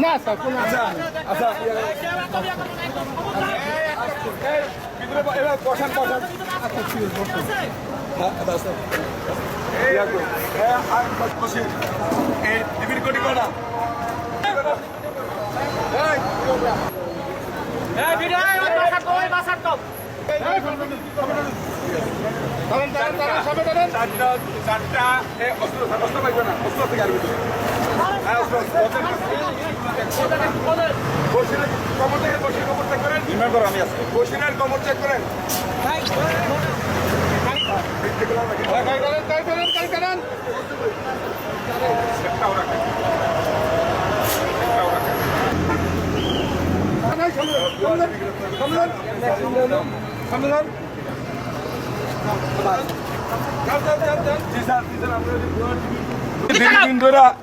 না স্যার কোনো আচ্ছা আচ্ছা এবার বসান বসান এই টিভির কোটি কটা চারটা অস্ত্র পাইবে না অস্ত্র থেকে আর ভিতরে কমর থেকে বসির কমর চেক করেন আমি আজকে বসিরের কমর চেক করেন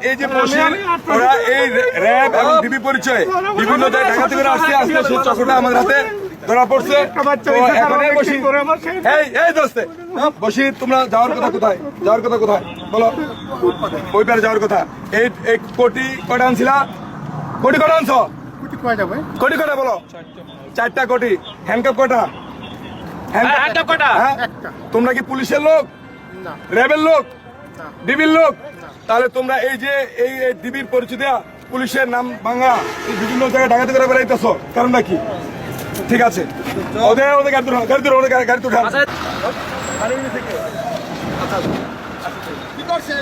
এই যে ওরা এই র্যাব এবং ডিবি পরিচয় বিভিন্ন জায়গায় ঢাকা থেকে আসছে আজকে সেই চক্রটা আমাদের হাতে ধরা পড়ছে। এই দোস্তে বসি তোমরা যাওয়ার কথা কোথায় বলো ওই পারে যাওয়ার কথা এই কোটি কটা আনছিলা কোটি কটা আনছো কোটি কটা বলো চারটা কোটি হ্যান্ডকাপ কটা হ্যান্ডকাপ কটা তোমরা কি পুলিশের লোক র্যাবের লোক ডিবির লোক তাহলে তোমরা এই যে এই ডিবির পরিচয় দেয়া পুলিশের নাম বাংলা বিভিন্ন জায়গায় ডাকাতি করে বেড়াইতেছ কারণটা কি ঠিক আছে ওদের গাড়ি তুলে কি করছে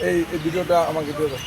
এই ভিডিওটা আমাকে দিয়ে দাও।